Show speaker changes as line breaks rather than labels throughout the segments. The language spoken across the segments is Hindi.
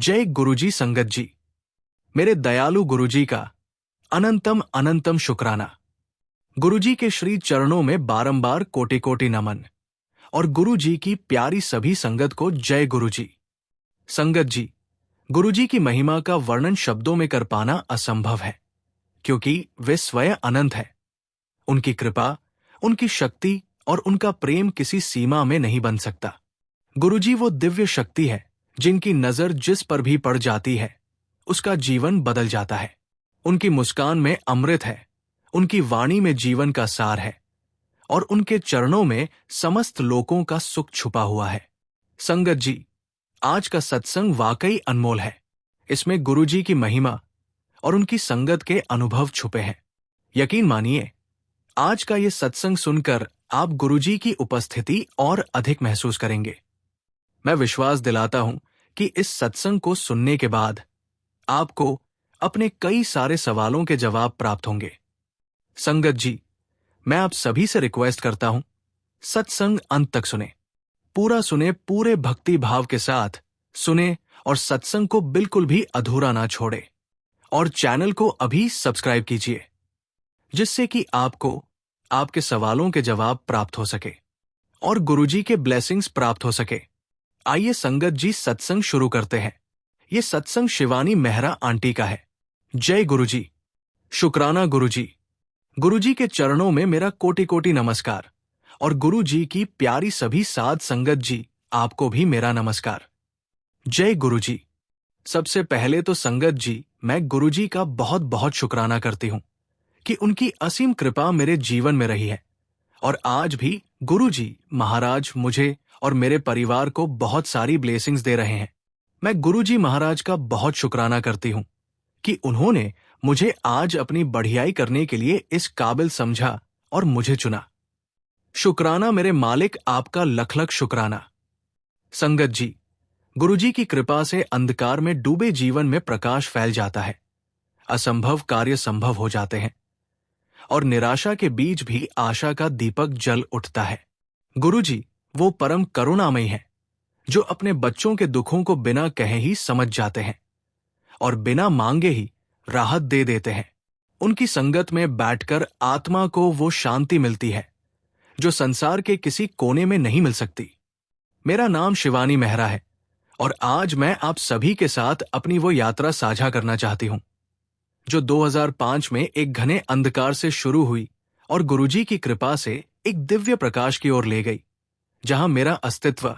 जय गुरुजी संगत जी। मेरे दयालु गुरुजी का अनंतम अनंतम शुक्राना। गुरुजी के श्री चरणों में बारंबार कोटि कोटि नमन। और गुरुजी की प्यारी सभी संगत को जय गुरुजी। संगत जी, गुरुजी की महिमा का वर्णन शब्दों में कर पाना असंभव है, क्योंकि वे स्वयं अनंत है। उनकी कृपा, उनकी शक्ति और उनका प्रेम किसी सीमा में नहीं बन सकता। गुरुजी वो दिव्य शक्ति है जिनकी नजर जिस पर भी पड़ जाती है उसका जीवन बदल जाता है। उनकी मुस्कान में अमृत है, उनकी वाणी में जीवन का सार है और उनके चरणों में समस्त लोकों का सुख छुपा हुआ है। संगत जी, आज का सत्संग वाकई अनमोल है। इसमें गुरुजी की महिमा और उनकी संगत के अनुभव छुपे हैं। यकीन मानिए, आज का ये सत्संग सुनकर आप गुरुजी की उपस्थिति और अधिक महसूस करेंगे। मैं विश्वास दिलाता हूं कि इस सत्संग को सुनने के बाद आपको अपने कई सारे सवालों के जवाब प्राप्त होंगे। संगत जी, मैं आप सभी से रिक्वेस्ट करता हूं, सत्संग अंत तक सुने, पूरा सुने, पूरे भक्ति भाव के साथ सुने और सत्संग को बिल्कुल भी अधूरा ना छोड़े। और चैनल को अभी सब्सक्राइब कीजिए, जिससे कि आपको आपके सवालों के जवाब प्राप्त हो सके और गुरुजी के ब्लेसिंग्स प्राप्त हो सके। आइए संगत जी, सत्संग शुरू करते हैं। ये सत्संग शिवानी मेहरा आंटी का है। जय गुरुजी। शुक्राना गुरुजी। गुरुजी के चरणों में मेरा कोटि कोटि नमस्कार। और गुरुजी की प्यारी सभी साध संगत जी, आपको भी मेरा नमस्कार। जय गुरुजी। सबसे पहले तो संगत जी, मैं गुरुजी का बहुत बहुत शुक्राना करती हूं कि उनकी असीम कृपा मेरे जीवन में रही है और आज भी गुरुजी महाराज मुझे और मेरे परिवार को बहुत सारी ब्लेसिंग्स दे रहे हैं। मैं गुरुजी महाराज का बहुत शुक्राना करती हूं कि उन्होंने मुझे आज अपनी बढ़ियाई करने के लिए इस काबिल समझा और मुझे चुना। शुक्राना मेरे मालिक, आपका लख लख शुक्राना। संगत जी, गुरुजी की कृपा से अंधकार में डूबे जीवन में प्रकाश फैल जाता है, असंभव कार्य संभव हो जाते हैं और निराशा के बीच भी आशा का दीपक जल उठता है। गुरुजी वो परम करुणामयी है जो अपने बच्चों के दुखों को बिना कहे ही समझ जाते हैं और बिना मांगे ही राहत दे देते हैं। उनकी संगत में बैठकर आत्मा को वो शांति मिलती है जो संसार के किसी कोने में नहीं मिल सकती। मेरा नाम शिवानी मेहरा है और आज मैं आप सभी के साथ अपनी वो यात्रा साझा करना चाहती हूं जो 2005 में एक घने अंधकार से शुरू हुई और गुरुजी की कृपा से एक दिव्य प्रकाश की ओर ले गई, जहां मेरा अस्तित्व,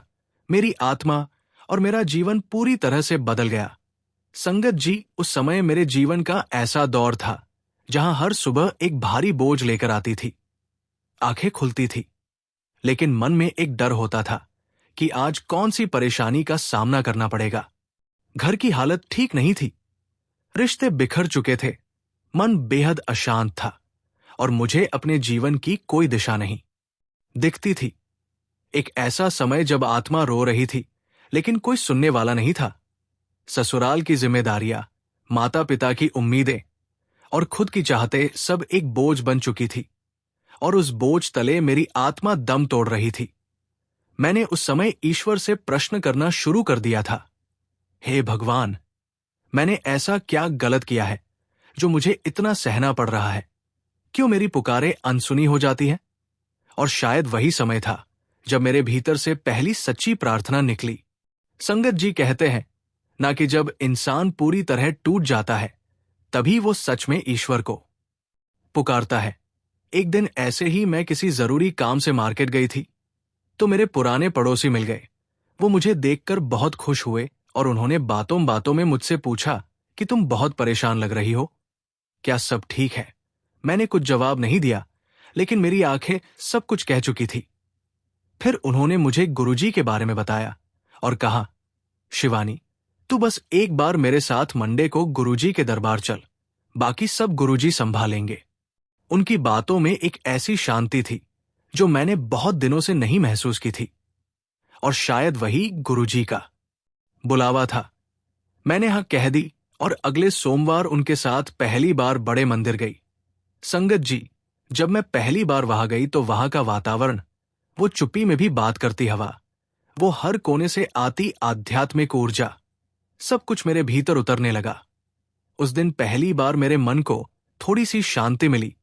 मेरी आत्मा और मेरा जीवन पूरी तरह से बदल गया। संगत जी, उस समय मेरे जीवन का ऐसा दौर था जहां हर सुबह एक भारी बोझ लेकर आती थी। आंखें खुलती थी, लेकिन मन में एक डर होता था कि आज कौन सी परेशानी का सामना करना पड़ेगा। घर की हालत ठीक नहीं थी, रिश्ते बिखर चुके थे, मन बेहद अशांत था और मुझे अपने जीवन की कोई दिशा नहीं दिखती थी। एक ऐसा समय जब आत्मा रो रही थी, लेकिन कोई सुनने वाला नहीं था। ससुराल की जिम्मेदारियां, माता पिता की उम्मीदें और खुद की चाहते सब एक बोझ बन चुकी थी और उस बोझ तले मेरी आत्मा दम तोड़ रही थी। मैंने उस समय ईश्वर से प्रश्न करना शुरू कर दिया था, हे भगवान, मैंने ऐसा क्या गलत किया है जो मुझे इतना सहना पड़ रहा है? क्यों मेरी पुकारें अनसुनी हो जाती हैं? और शायद वही समय था जब मेरे भीतर से पहली सच्ची प्रार्थना निकली। संगत जी कहते हैं ना कि जब इंसान पूरी तरह टूट जाता है तभी वो सच में ईश्वर को पुकारता है। एक दिन ऐसे ही मैं किसी जरूरी काम से मार्केट गई थी तो मेरे पुराने पड़ोसी मिल गए। वो मुझे देखकर बहुत खुश हुए और उन्होंने बातों बातों में मुझसे पूछा कि तुम बहुत परेशान लग रही हो, क्या सब ठीक है? मैंने कुछ जवाब नहीं दिया, लेकिन मेरी आंखें सब कुछ कह चुकी थी। फिर उन्होंने मुझे गुरुजी के बारे में बताया और कहा, शिवानी, तू बस एक बार मेरे साथ मंडे को गुरुजी के दरबार चल, बाकी सब गुरुजी संभालेंगे। उनकी बातों में एक ऐसी शांति थी जो मैंने बहुत दिनों से नहीं महसूस की थी और शायद वही गुरुजी का बुलावा था। मैंने हाँ कह दी और अगले सोमवार उनके साथ पहली बार बड़े मंदिर गई। संगत जी, जब मैं पहली बार वहां गई तो वहां का वातावरण, वो चुप्पी में भी बात करती हवा, वो हर कोने से आती आध्यात्मिक ऊर्जा सब कुछ मेरे भीतर उतरने लगा। उस दिन पहली बार मेरे मन को थोड़ी सी शांति मिली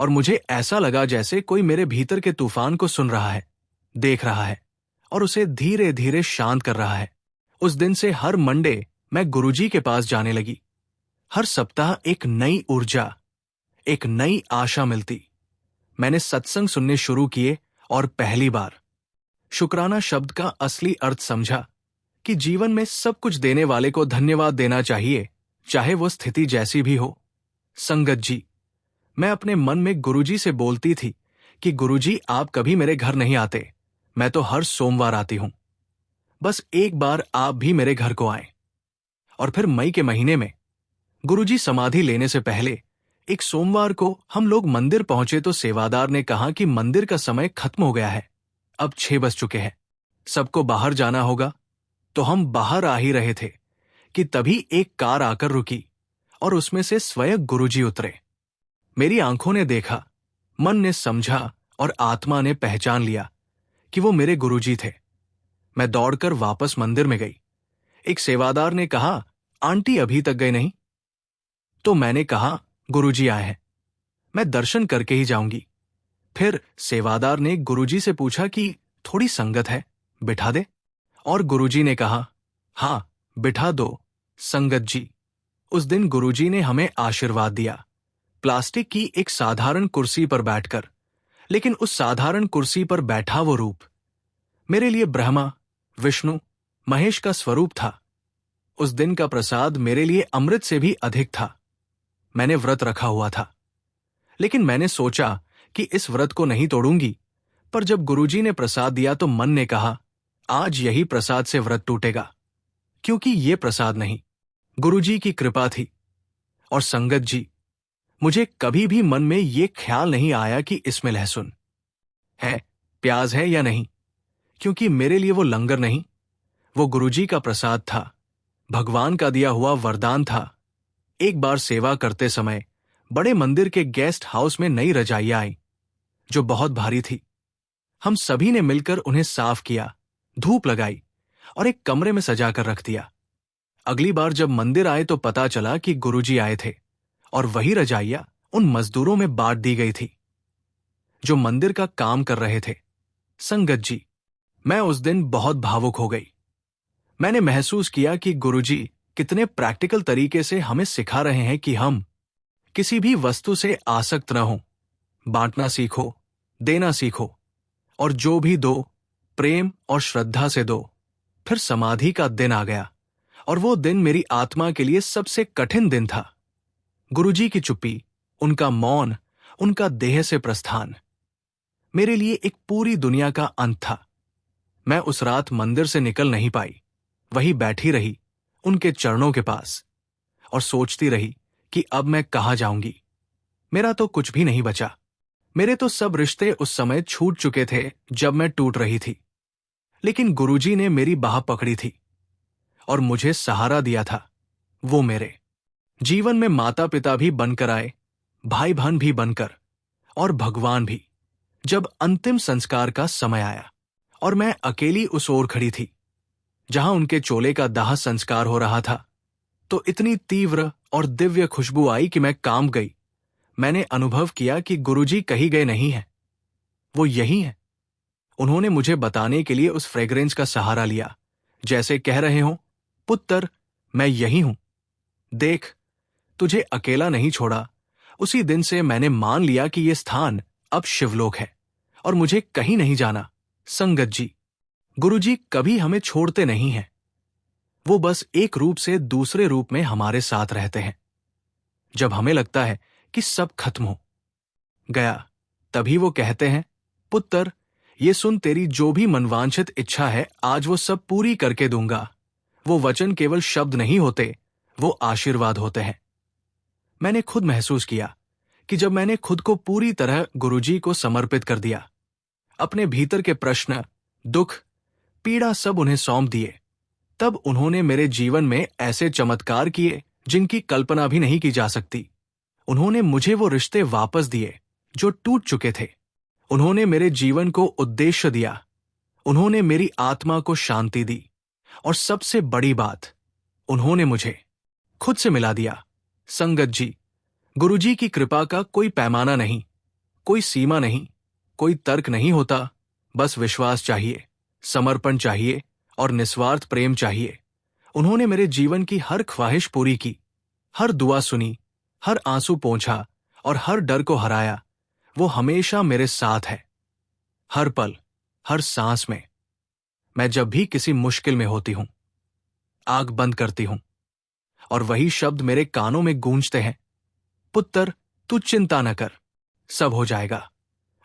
और मुझे ऐसा लगा जैसे कोई मेरे भीतर के तूफान को सुन रहा है, देख रहा है और उसे धीरे धीरे शांत कर रहा है। उस दिन से हर मंडे मैं गुरुजी के पास जाने लगी। हर सप्ताह एक नई ऊर्जा, एक नई आशा मिलती। मैंने सत्संग सुनने शुरू किए और पहली बार शुक्राना शब्द का असली अर्थ समझा कि जीवन में सब कुछ देने वाले को धन्यवाद देना चाहिए, चाहे वो स्थिति जैसी भी हो। संगत जी, मैं अपने मन में गुरुजी से बोलती थी कि गुरुजी आप कभी मेरे घर नहीं आते, मैं तो हर सोमवार आती हूं। बस एक बार आप भी मेरे घर को आएं। और फिर मई के महीने में गुरुजी समाधि लेने से पहले एक सोमवार को हम लोग मंदिर पहुंचे तो सेवादार ने कहा कि मंदिर का समय खत्म हो गया है, अब 6 बज चुके हैं, सबको बाहर जाना होगा। तो हम बाहर आ ही रहे थे कि तभी एक कार आकर रुकी और उसमें से स्वयं गुरुजी उतरे। मेरी आंखों ने देखा, मन ने समझा और आत्मा ने पहचान लिया कि वो मेरे गुरुजी थे। मैं दौड़कर वापस मंदिर में गई। एक सेवादार ने कहा, आंटी अभी तक गए नहीं? तो मैंने कहा, गुरुजी आए हैं, मैं दर्शन करके ही जाऊंगी। फिर सेवादार ने गुरुजी से पूछा कि थोड़ी संगत है, बिठा दे? और गुरुजी ने कहा, हाँ बिठा दो संगत जी। उस दिन गुरुजी ने हमें आशीर्वाद दिया, प्लास्टिक की एक साधारण कुर्सी पर बैठकर। लेकिन उस साधारण कुर्सी पर बैठा वो रूप मेरे लिए ब्रह्मा, विष्णु, महेश का स्वरूप था। उस दिन का प्रसाद मेरे लिए अमृत से भी अधिक था। मैंने व्रत रखा हुआ था, लेकिन मैंने सोचा कि इस व्रत को नहीं तोड़ूंगी। पर जब गुरुजी ने प्रसाद दिया तो मन ने कहा, आज यही प्रसाद से व्रत टूटेगा, क्योंकि ये प्रसाद नहीं, गुरुजी की कृपा थी। और संगत जी, मुझे कभी भी मन में ये ख्याल नहीं आया कि इसमें लहसुन है, प्याज है या नहीं, क्योंकि मेरे लिए वो लंगर नहीं, वो गुरुजी का प्रसाद था, भगवान का दिया हुआ वरदान था। एक बार सेवा करते समय बड़े मंदिर के गेस्ट हाउस में नई रजाइयां आई, जो बहुत भारी थी। हम सभी ने मिलकर उन्हें साफ किया, धूप लगाई और एक कमरे में सजाकर रख दिया। अगली बार जब मंदिर आए तो पता चला कि गुरुजी आए थे और वही रजाइयां उन मजदूरों में बांट दी गई थी जो मंदिर का काम कर रहे थे। संगत जी, मैं उस दिन बहुत भावुक हो गई। मैंने महसूस किया कि गुरुजी कितने प्रैक्टिकल तरीके से हमें सिखा रहे हैं कि हम किसी भी वस्तु से आसक्त न हों, बांटना सीखो, देना सीखो, और जो भी दो प्रेम और श्रद्धा से दो। फिर समाधि का दिन आ गया और वो दिन मेरी आत्मा के लिए सबसे कठिन दिन था। गुरुजी की चुप्पी, उनका मौन, उनका देह से प्रस्थान मेरे लिए एक पूरी दुनिया का अंत था। मैं उस रात मंदिर से निकल नहीं पाई, वहीं बैठी रही उनके चरणों के पास और सोचती रही कि अब मैं कहाँ जाऊंगी। मेरा तो कुछ भी नहीं बचा। मेरे तो सब रिश्ते उस समय छूट चुके थे जब मैं टूट रही थी। लेकिन गुरुजी ने मेरी बाह पकड़ी थी और मुझे सहारा दिया था। वो मेरे जीवन में माता पिता भी बनकर आए, भाई बहन भी बनकर, और भगवान भी। जब अंतिम संस्कार का समय आया और मैं अकेली उस ओर खड़ी थी जहां उनके चोले का दाह संस्कार हो रहा था, तो इतनी तीव्र और दिव्य खुशबू आई कि मैं कांप गई। मैंने अनुभव किया कि गुरुजी कहीं गए नहीं हैं, वो यही हैं। उन्होंने मुझे बताने के लिए उस फ्रेग्रेंस का सहारा लिया, जैसे कह रहे हो, पुत्र मैं यही हूं, देख तुझे अकेला नहीं छोड़ा। उसी दिन से मैंने मान लिया कि यह स्थान अब शिवलोक है और मुझे कहीं नहीं जाना। संगत जी, गुरुजी कभी हमें छोड़ते नहीं हैं, वो बस एक रूप से दूसरे रूप में हमारे साथ रहते हैं। जब हमें लगता है कि सब खत्म हो गया, तभी वो कहते हैं, पुत्र ये सुन, तेरी जो भी मनवांछित इच्छा है आज वो सब पूरी करके दूंगा। वो वचन केवल शब्द नहीं होते, वो आशीर्वाद होते हैं। मैंने खुद महसूस किया कि जब मैंने खुद को पूरी तरह गुरुजी को समर्पित कर दिया, अपने भीतर के प्रश्न, दुख, पीड़ा सब उन्हें सौंप दिए, तब उन्होंने मेरे जीवन में ऐसे चमत्कार किए जिनकी कल्पना भी नहीं की जा सकती। उन्होंने मुझे वो रिश्ते वापस दिए जो टूट चुके थे। उन्होंने मेरे जीवन को उद्देश्य दिया। उन्होंने मेरी आत्मा को शांति दी। और सबसे बड़ी बात, उन्होंने मुझे खुद से मिला दिया। संगत जी, गुरुजी की कृपा का कोई पैमाना नहीं, कोई सीमा नहीं, कोई तर्क नहीं होता। बस विश्वास चाहिए, समर्पण चाहिए और निस्वार्थ प्रेम चाहिए। उन्होंने मेरे जीवन की हर ख्वाहिश पूरी की, हर दुआ सुनी, हर आंसू पोंछा और हर डर को हराया। वो हमेशा मेरे साथ है, हर पल, हर सांस में। मैं जब भी किसी मुश्किल में होती हूं, आंख बंद करती हूं और वही शब्द मेरे कानों में गूंजते हैं, पुत्र तू चिंता न कर, सब हो जाएगा।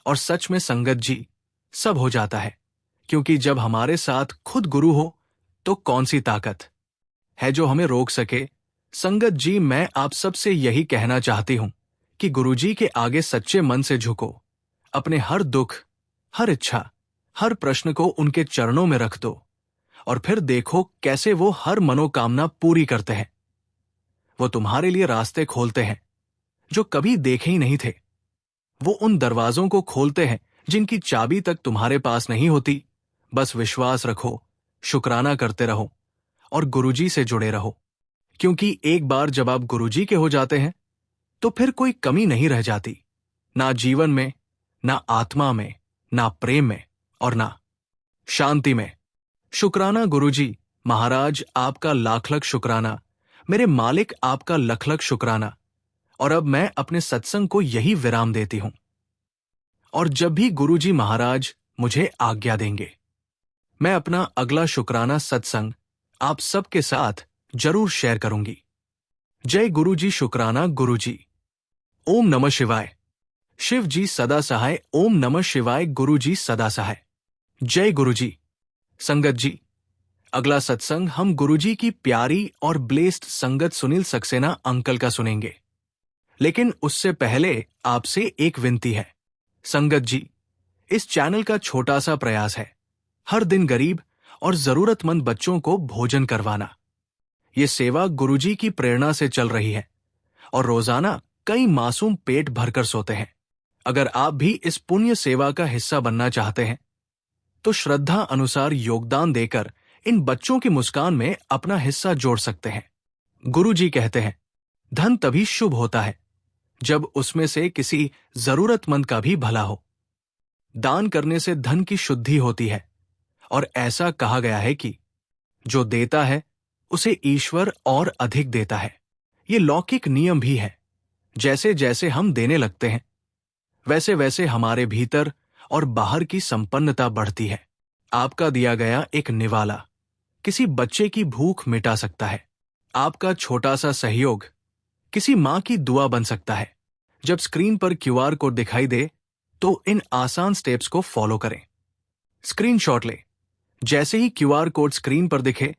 और सच में संगत जी, सब हो जाता है, क्योंकि जब हमारे साथ खुद गुरु हो तो कौन सी ताकत है जो हमें रोक सके। संगत जी, मैं आप सबसे यही कहना चाहती हूं कि गुरुजी के आगे सच्चे मन से झुको। अपने हर दुख, हर इच्छा, हर प्रश्न को उनके चरणों में रख दो और फिर देखो कैसे वो हर मनोकामना पूरी करते हैं। वो तुम्हारे लिए रास्ते खोलते हैं जो कभी देखे ही नहीं थे। वो उन दरवाजों को खोलते हैं जिनकी चाबी तक तुम्हारे पास नहीं होती। बस विश्वास रखो, शुक्राना करते रहो और गुरुजी से जुड़े रहो, क्योंकि एक बार जब आप गुरुजी के हो जाते हैं तो फिर कोई कमी नहीं रह जाती, ना जीवन में, ना आत्मा में, ना प्रेम में और ना शांति में। शुक्राना गुरुजी महाराज, आपका लाख लाख शुक्राना। मेरे मालिक, आपका लख लख शुक्राना। और अब मैं अपने सत्संग को यही विराम देती हूं और जब भी गुरुजी महाराज मुझे आज्ञा देंगे, मैं अपना अगला शुक्राना सत्संग आप सबके साथ जरूर शेयर करूंगी। जय गुरुजी। शुक्राना गुरुजी। ओम नमः शिवाय। शिव जी सदा सहाय। ओम नमः शिवाय। गुरुजी सदा सहाय। जय गुरुजी। संगत जी, अगला सत्संग हम गुरुजी की प्यारी और ब्लेस्ड संगत सुनील सक्सेना अंकल का सुनेंगे, लेकिन उससे पहले आपसे एक विनती है। संगत जी, इस चैनल का छोटा सा प्रयास है हर दिन गरीब और जरूरतमंद बच्चों को भोजन करवाना। ये सेवा गुरुजी की प्रेरणा से चल रही है और रोजाना कई मासूम पेट भरकर सोते हैं। अगर आप भी इस पुण्य सेवा का हिस्सा बनना चाहते हैं तो श्रद्धा अनुसार योगदान देकर इन बच्चों की मुस्कान में अपना हिस्सा जोड़ सकते हैं। गुरुजी कहते हैं, धन तभी शुभ होता है जब उसमें से किसी जरूरतमंद का भी भला हो। दान करने से धन की शुद्धि होती है और ऐसा कहा गया है कि जो देता है उसे ईश्वर और अधिक देता है। ये लौकिक नियम भी है। जैसे जैसे हम देने लगते हैं वैसे वैसे हमारे भीतर और बाहर की संपन्नता बढ़ती है। आपका दिया गया एक निवाला किसी बच्चे की भूख मिटा सकता है। आपका छोटा सा सहयोग किसी मां की दुआ बन सकता है। जब स्क्रीन पर क्यूआर कोड दिखाई दे तो इन आसान स्टेप्स को फॉलो करें। स्क्रीनशॉट ले। जैसे ही क्यूआर कोड स्क्रीन पर दिखे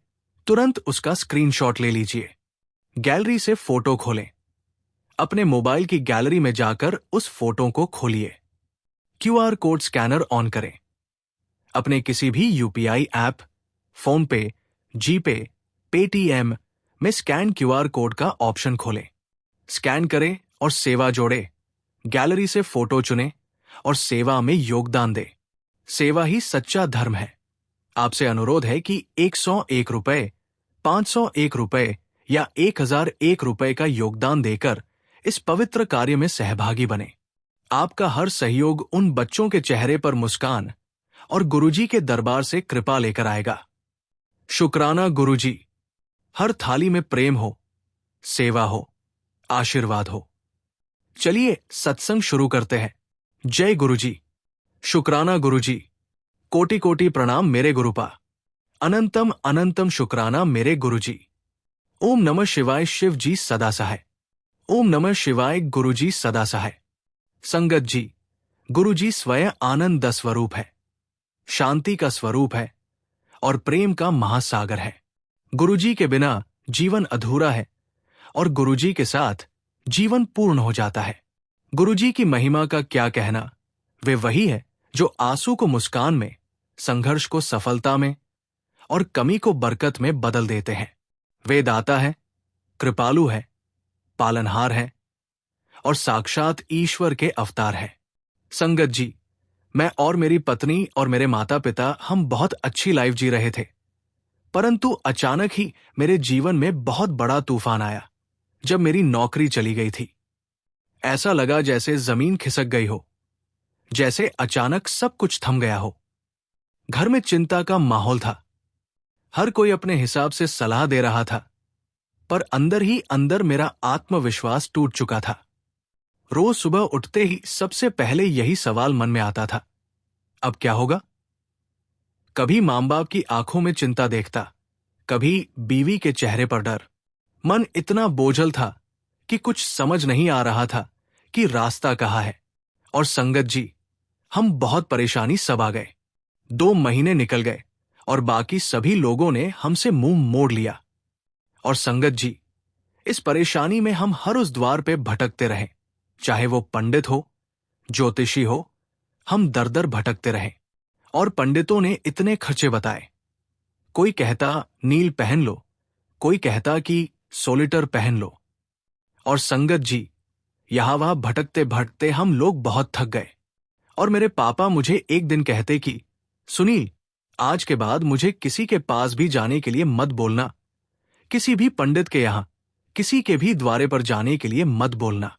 तुरंत उसका स्क्रीनशॉट ले लीजिए। गैलरी से फोटो खोलें। अपने मोबाइल की गैलरी में जाकर उस फोटो को खोलिए। क्यूआर कोड स्कैनर ऑन करें। अपने किसी भी यूपीआई ऐप, फोन पे, जीपे, पेटीएम में स्कैन क्यूआर कोड का ऑप्शन खोलें। स्कैन करें और सेवा जोड़े। गैलरी से फोटो चुनें और सेवा में योगदान दें। सेवा ही सच्चा धर्म है। आपसे अनुरोध है कि 101 रुपए, 501 रुपए या 1001 रुपए का योगदान देकर इस पवित्र कार्य में सहभागी बने। आपका हर सहयोग उन बच्चों के चेहरे पर मुस्कान और गुरुजी के दरबार से कृपा लेकर आएगा। शुक्राना गुरुजी। हर थाली में प्रेम हो, सेवा हो, आशीर्वाद हो। चलिए सत्संग शुरू करते हैं। जय गुरुजी। शुक्राना गुरुजी। कोटि कोटि प्रणाम मेरे गुरुपा। अनंतम अनंतम शुक्राना मेरे गुरुजी। ओम नमः शिवाय। शिव जी सदा सहाय। ओम नमः शिवाय। गुरुजी सदा सहाय। संगत जी, गुरुजी स्वयं आनंद स्वरूप है, शांति का स्वरूप है और प्रेम का महासागर है। गुरुजी के बिना जीवन अधूरा है और गुरुजी के साथ जीवन पूर्ण हो जाता है। गुरुजी की महिमा का क्या कहना। वे वही है जो आंसू को मुस्कान में, संघर्ष को सफलता में और कमी को बरकत में बदल देते हैं। वे दाता है, कृपालु है, पालनहार है और साक्षात ईश्वर के अवतार है। संगत जी, मैं और मेरी पत्नी और मेरे माता पिता हम बहुत अच्छी लाइफ जी रहे थे, परंतु अचानक ही मेरे जीवन में बहुत बड़ा तूफान आया जब मेरी नौकरी चली गई थी। ऐसा लगा जैसे जमीन खिसक गई हो, जैसे अचानक सब कुछ थम गया हो। घर में चिंता का माहौल था। हर कोई अपने हिसाब से सलाह दे रहा था, पर अंदर ही अंदर मेरा आत्मविश्वास टूट चुका था। रोज सुबह उठते ही सबसे पहले यही सवाल मन में आता था, अब क्या होगा? कभी मां बाप की आंखों में चिंता देखता, कभी बीवी के चेहरे पर डर। मन इतना बोझल था कि कुछ समझ नहीं आ रहा था कि रास्ता कहाँ है। और संगत जी, हम बहुत परेशानी सब आ गए। 2 महीने निकल गए और बाकी सभी लोगों ने हमसे मुंह मोड़ लिया। और संगत जी, इस परेशानी में हम हर उस द्वार पे भटकते रहे, चाहे वो पंडित हो, ज्योतिषी हो, हम दर दर भटकते रहे। और पंडितों ने इतने खर्चे बताए। कोई कहता नील पहन लो, कोई कहता कि सोलिटर पहन लो। और संगत जी, यहां वहां भटकते भटकते हम लोग बहुत थक गए। और मेरे पापा मुझे एक दिन कहते कि सुनील, आज के बाद मुझे किसी के पास भी जाने के लिए मत बोलना, किसी भी पंडित के यहां, किसी के भी द्वारे पर जाने के लिए मत बोलना।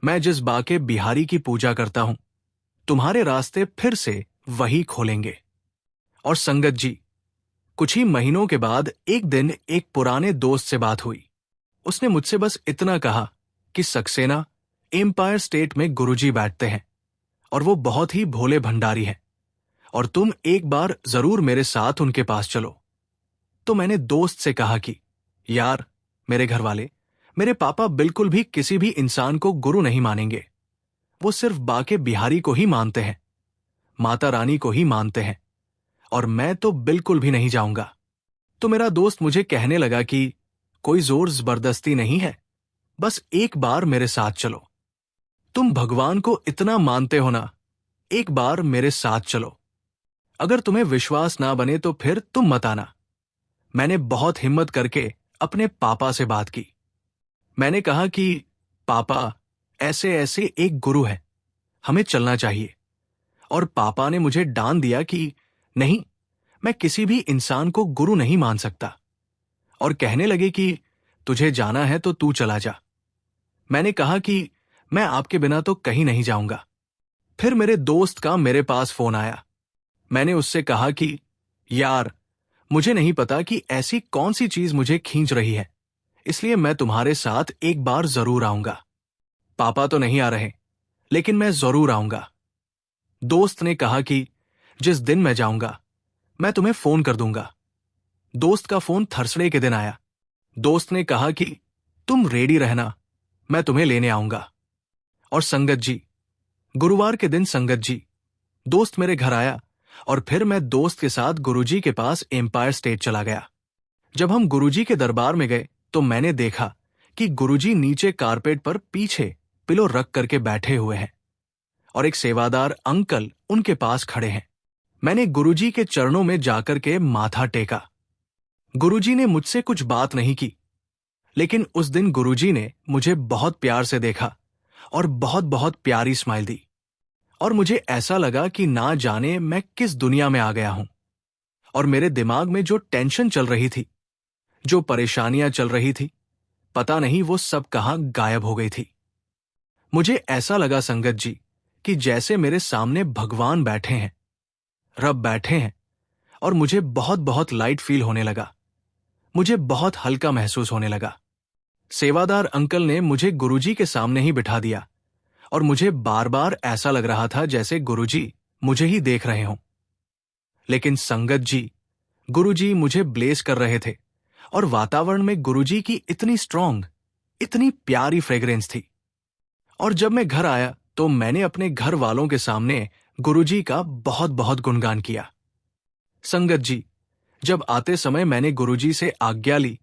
मैं जिस बाके बिहारी की पूजा करता हूं, तुम्हारे रास्ते फिर से वही खोलेंगे। और संगत जी, कुछ ही महीनों के बाद एक दिन एक पुराने दोस्त से बात हुई। उसने मुझसे बस इतना कहा कि सक्सेना, एम्पायर स्टेट में गुरुजी बैठते हैं और वो बहुत ही भोले भंडारी हैं, और तुम एक बार जरूर मेरे साथ उनके पास चलो। तो मैंने दोस्त से कहा कि यार, मेरे घर वाले, मेरे पापा बिल्कुल भी किसी भी इंसान को गुरु नहीं मानेंगे। वो सिर्फ बाके बिहारी को ही मानते हैं, माता रानी को ही मानते हैं, और मैं तो बिल्कुल भी नहीं जाऊंगा। तो मेरा दोस्त मुझे कहने लगा कि कोई जोर जबरदस्ती नहीं है, बस एक बार मेरे साथ चलो। तुम भगवान को इतना मानते हो ना, एक बार मेरे साथ चलो। अगर तुम्हें विश्वास ना बने तो फिर तुम मत आना। मैंने बहुत हिम्मत करके अपने पापा से बात की। मैंने कहा कि पापा, ऐसे ऐसे एक गुरु है, हमें चलना चाहिए। और पापा ने मुझे डांट दिया कि नहीं, मैं किसी भी इंसान को गुरु नहीं मान सकता, और कहने लगे कि तुझे जाना है तो तू चला जा। मैंने कहा कि मैं आपके बिना तो कहीं नहीं जाऊंगा। फिर मेरे दोस्त का मेरे पास फोन आया। मैंने उससे कहा कि यार, मुझे नहीं पता कि ऐसी कौन सी चीज मुझे खींच रही है, इसलिए मैं तुम्हारे साथ एक बार जरूर आऊंगा। पापा तो नहीं आ रहे, लेकिन मैं जरूर आऊंगा। दोस्त ने कहा कि जिस दिन मैं जाऊंगा मैं तुम्हें फोन कर दूंगा। दोस्त का फोन थर्सडे के दिन आया। दोस्त ने कहा कि तुम रेडी रहना, मैं तुम्हें लेने आऊंगा। और संगत जी, गुरुवार के दिन संगत जी, दोस्त मेरे घर आया और फिर मैं दोस्त के साथ गुरुजी के पास एम्पायर स्टेट चला गया। जब हम गुरुजी के दरबार में गए तो मैंने देखा कि गुरुजी नीचे कारपेट पर पीछे पिलो रख करके बैठे हुए हैं और एक सेवादार अंकल उनके पास खड़े हैं। मैंने गुरुजी के चरणों में जाकर के माथा टेका। गुरुजी ने मुझसे कुछ बात नहीं की, लेकिन उस दिन गुरुजी ने मुझे बहुत प्यार से देखा और बहुत बहुत प्यारी स्माइल दी। और मुझे ऐसा लगा कि ना जाने मैं किस दुनिया में आ गया हूं। और मेरे दिमाग में जो टेंशन चल रही थी, जो परेशानियां चल रही थी, पता नहीं वो सब कहां गायब हो गई थी। मुझे ऐसा लगा संगत जी कि जैसे मेरे सामने भगवान बैठे हैं, रब बैठे हैं, और मुझे बहुत बहुत लाइट फील होने लगा। मुझे बहुत हल्का महसूस होने लगा। सेवादार अंकल ने मुझे गुरुजी के सामने ही बिठा दिया और मुझे बार बार ऐसा लग रहा था जैसे गुरुजी मुझे ही देख रहे हों। लेकिन संगत जी, गुरुजी मुझे ब्लेस कर रहे थे और वातावरण में गुरुजी की इतनी स्ट्रांग, इतनी प्यारी फ्रेग्रेंस थी। और जब मैं घर आया तो मैंने अपने घर वालों के सामने गुरुजी का बहुत बहुत गुणगान किया। संगत जी, जब आते समय मैंने गुरुजी से आज्ञा ली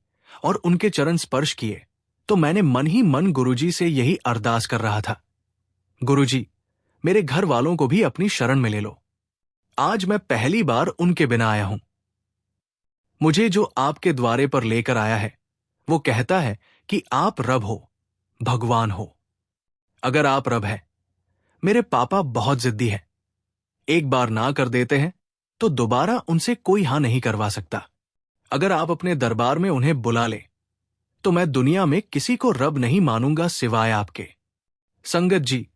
और उनके चरण स्पर्श किए तो मैंने मन ही मन गुरुजी से यही अरदास कर रहा था, गुरुजी, मेरे घर वालों को भी अपनी शरण में ले लो। आज मैं पहली बार उनके बिना आया हूं। मुझे जो आपके द्वारे पर लेकर आया है वो कहता है कि आप रब हो, भगवान हो। अगर आप रब है, मेरे पापा बहुत जिद्दी हैं। एक बार ना कर देते हैं तो दोबारा उनसे कोई हां नहीं करवा सकता। अगर आप अपने दरबार में उन्हें बुला ले तो मैं दुनिया में किसी को रब नहीं मानूंगा सिवाय आपके। संगत जी,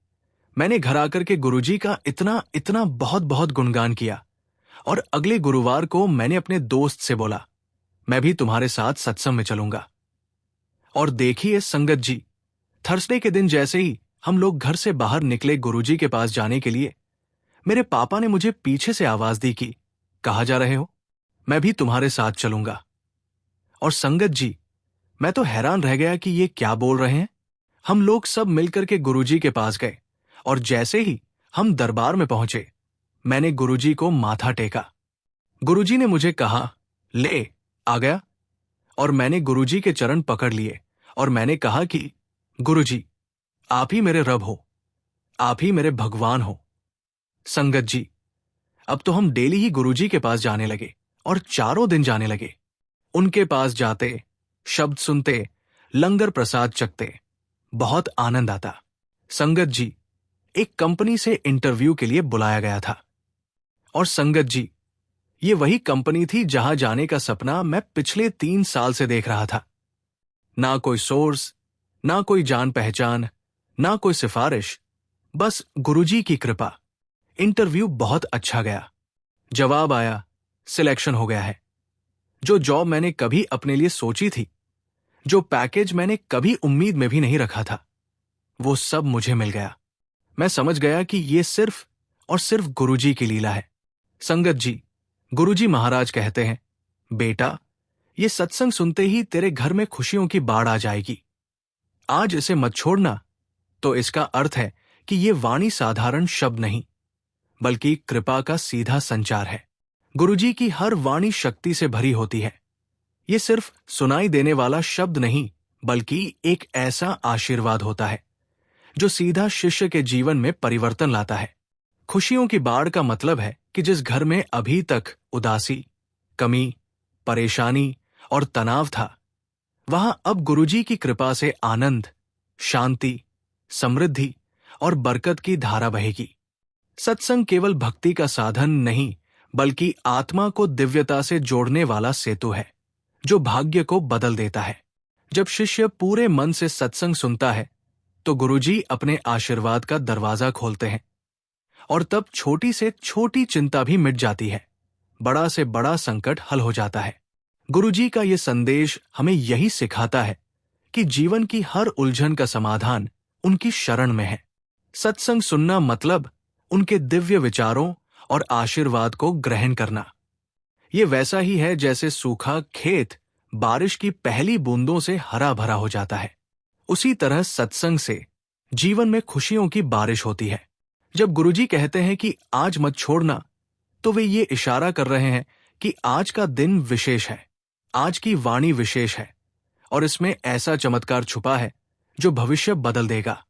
मैंने घर आकर के गुरुजी का इतना इतना बहुत बहुत गुणगान किया और अगले गुरुवार को मैंने अपने दोस्त से बोला मैं भी तुम्हारे साथ सत्संग में चलूंगा। और देखिए संगत जी, थर्सडे के दिन जैसे ही हम लोग घर से बाहर निकले गुरुजी के पास जाने के लिए, मेरे पापा ने मुझे पीछे से आवाज दी कि कहाँ जा रहे हो? मैं भी तुम्हारे साथ चलूंगा। और संगत जी, मैं तो हैरान रह गया कि ये क्या बोल रहे हैं। हम लोग सब मिलकर के गुरुजी के पास गए और जैसे ही हम दरबार में पहुंचे, मैंने गुरुजी को माथा टेका। गुरुजी ने मुझे कहा, ले आ गया। और मैंने गुरुजी के चरण पकड़ लिए और मैंने कहा कि गुरुजी, आप ही मेरे रब हो, आप ही मेरे भगवान हो। संगत जी, अब तो हम डेली ही गुरुजी के पास जाने लगे और चारों दिन जाने लगे। उनके पास जाते, शब्द सुनते, लंगर प्रसाद चखते, बहुत आनंद आता। संगत जी, एक कंपनी से इंटरव्यू के लिए बुलाया गया था। और संगत जी, ये वही कंपनी थी जहां जाने का सपना मैं पिछले 3 साल से देख रहा था। ना कोई सोर्स, ना कोई जान पहचान, ना कोई सिफारिश, बस गुरुजी की कृपा। इंटरव्यू बहुत अच्छा गया, जवाब आया, सिलेक्शन हो गया है। जो जॉब मैंने कभी अपने लिए सोची थी, जो पैकेज मैंने कभी उम्मीद में भी नहीं रखा था, वो सब मुझे मिल गया। मैं समझ गया कि ये सिर्फ और सिर्फ गुरुजी की लीला है। संगत जी, गुरुजी महाराज कहते हैं, बेटा, ये सत्संग सुनते ही तेरे घर में खुशियों की बाढ़ आ जाएगी। आज इसे मत छोड़ना। तो इसका अर्थ है कि ये वाणी साधारण शब्द नहीं, बल्कि कृपा का सीधा संचार है। गुरुजी की हर वाणी शक्ति से भरी होती है। ये सिर्फ सुनाई देने वाला शब्द नहीं, बल्कि एक ऐसा आशीर्वाद होता है जो सीधा शिष्य के जीवन में परिवर्तन लाता है। खुशियों की बाढ़ का मतलब है कि जिस घर में अभी तक उदासी, कमी, परेशानी और तनाव था, वहां अब गुरुजी की कृपा से आनंद, शांति, समृद्धि और बरकत की धारा बहेगी। सत्संग केवल भक्ति का साधन नहीं, बल्कि आत्मा को दिव्यता से जोड़ने वाला सेतु है, जो भाग्य को बदल देता है। जब शिष्य पूरे मन से सत्संग सुनता है, तो गुरुजी अपने आशीर्वाद का दरवाजा खोलते हैं और तब छोटी से छोटी चिंता भी मिट जाती है, बड़ा से बड़ा संकट हल हो जाता है। गुरुजी का ये संदेश हमें यही सिखाता है कि जीवन की हर उलझन का समाधान उनकी शरण में है। सत्संग सुनना मतलब उनके दिव्य विचारों और आशीर्वाद को ग्रहण करना। ये वैसा ही है जैसे सूखा खेत बारिश की पहली बूंदों से हरा भरा हो जाता है। उसी तरह सत्संग से जीवन में खुशियों की बारिश होती है। जब गुरुजी कहते हैं कि आज मत छोड़ना, तो वे ये इशारा कर रहे हैं कि आज का दिन विशेष है, आज की वाणी विशेष है और इसमें ऐसा चमत्कार छुपा है जो भविष्य बदल देगा।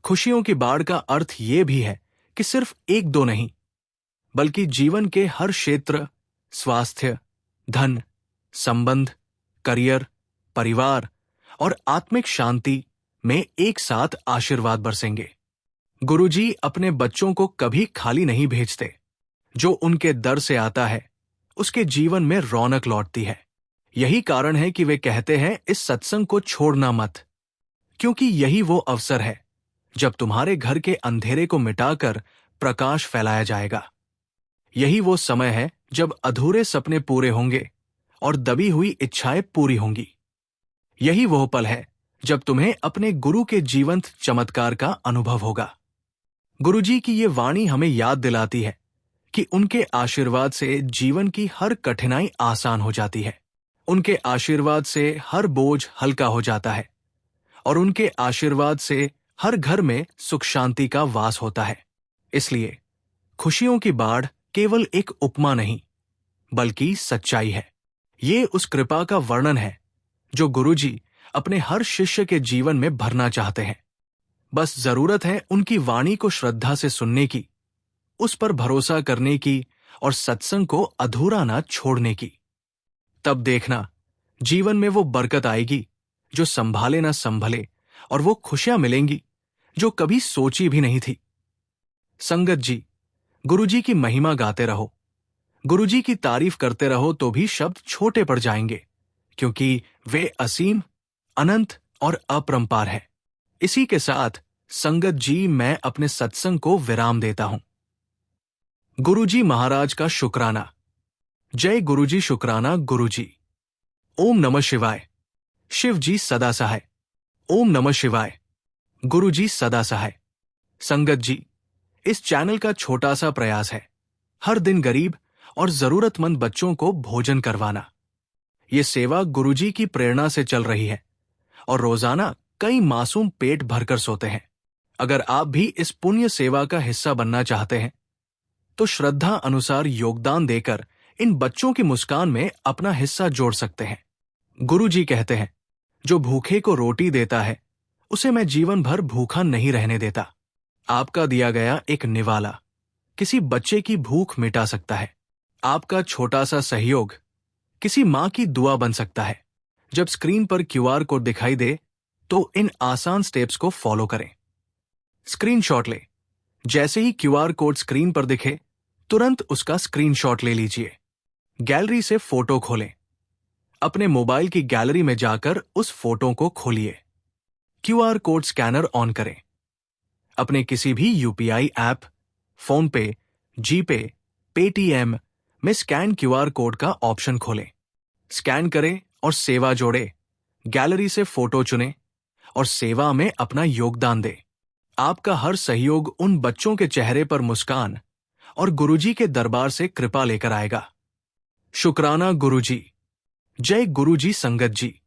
खुशियों की बाढ़ का अर्थ ये भी है कि सिर्फ एक दो नहीं, बल्कि जीवन के हर क्षेत्र, स्वास्थ्य, धन, संबंध, करियर, परिवार और आत्मिक शांति में एक साथ आशीर्वाद बरसेंगे। गुरुजी अपने बच्चों को कभी खाली नहीं भेजते। जो उनके दर से आता है, उसके जीवन में रौनक लौटती है। यही कारण है कि वे कहते हैं, इस सत्संग को छोड़ना मत, क्योंकि यही वो अवसर है जब तुम्हारे घर के अंधेरे को मिटाकर प्रकाश फैलाया जाएगा। यही वो समय है जब अधूरे सपने पूरे होंगे और दबी हुई इच्छाएं पूरी होंगी। यही वो पल है जब तुम्हें अपने गुरु के जीवंत चमत्कार का अनुभव होगा। गुरुजी की ये वाणी हमें याद दिलाती है कि उनके आशीर्वाद से जीवन की हर कठिनाई आसान हो जाती है। उनके आशीर्वाद से हर बोझ हल्का हो जाता है और उनके आशीर्वाद से हर घर में सुख शांति का वास होता है। इसलिए खुशियों की बाढ़ केवल एक उपमा नहीं, बल्कि सच्चाई है। ये उस कृपा का वर्णन है जो गुरुजी अपने हर शिष्य के जीवन में भरना चाहते हैं। बस जरूरत है उनकी वाणी को श्रद्धा से सुनने की, उस पर भरोसा करने की और सत्संग को अधूरा ना छोड़ने की। तब देखना, जीवन में वो बरकत आएगी जो संभाले ना संभले, और वो खुशियां मिलेंगी जो कभी सोची भी नहीं थी। संगत जी, गुरुजी की महिमा गाते रहो, गुरुजी की तारीफ करते रहो तो भी शब्द छोटे पड़ जाएंगे, क्योंकि वे असीम, अनंत और अपरंपार है। इसी के साथ संगत जी मैं अपने सत्संग को विराम देता हूं। गुरुजी महाराज का शुक्राना। जय गुरुजी। शुक्राना गुरुजी। ओम नमः शिवाय। शिव जी सदा सहाय। ओम नमः शिवाय। गुरुजी सदा सहाय। संगत जी, इस चैनल का छोटा सा प्रयास है हर दिन गरीब और जरूरतमंद बच्चों को भोजन करवाना। ये सेवा गुरुजी की प्रेरणा से चल रही है और रोजाना कई मासूम पेट भरकर सोते हैं। अगर आप भी इस पुण्य सेवा का हिस्सा बनना चाहते हैं तो श्रद्धा अनुसार योगदान देकर इन बच्चों की मुस्कान में अपना हिस्सा जोड़ सकते हैं। गुरुजी कहते हैं, जो भूखे को रोटी देता है उसे मैं जीवन भर भूखा नहीं रहने देता। आपका दिया गया एक निवाला किसी बच्चे की भूख मिटा सकता है। आपका छोटा सा सहयोग किसी मां की दुआ बन सकता है। जब स्क्रीन पर क्यूआर कोड दिखाई दे तो इन आसान स्टेप्स को फॉलो करें। स्क्रीनशॉट ले। जैसे ही क्यूआर कोड स्क्रीन पर दिखे तुरंत उसका स्क्रीनशॉट ले लीजिए। गैलरी से फोटो खोलें। अपने मोबाइल की गैलरी में जाकर उस फोटो को खोलिए। क्यूआर कोड स्कैनर ऑन करें। अपने किसी भी यूपीआई ऐप, फोन पे, जीपे, पेटीएम में स्कैन क्यूआर कोड का ऑप्शन खोलें। स्कैन करें और सेवा जोड़े। गैलरी से फोटो चुनें और सेवा में अपना योगदान दें। आपका हर सहयोग उन बच्चों के चेहरे पर मुस्कान और गुरुजी के दरबार से कृपा लेकर आएगा। शुक्राना गुरुजी। जय गुरुजी। संगत जी।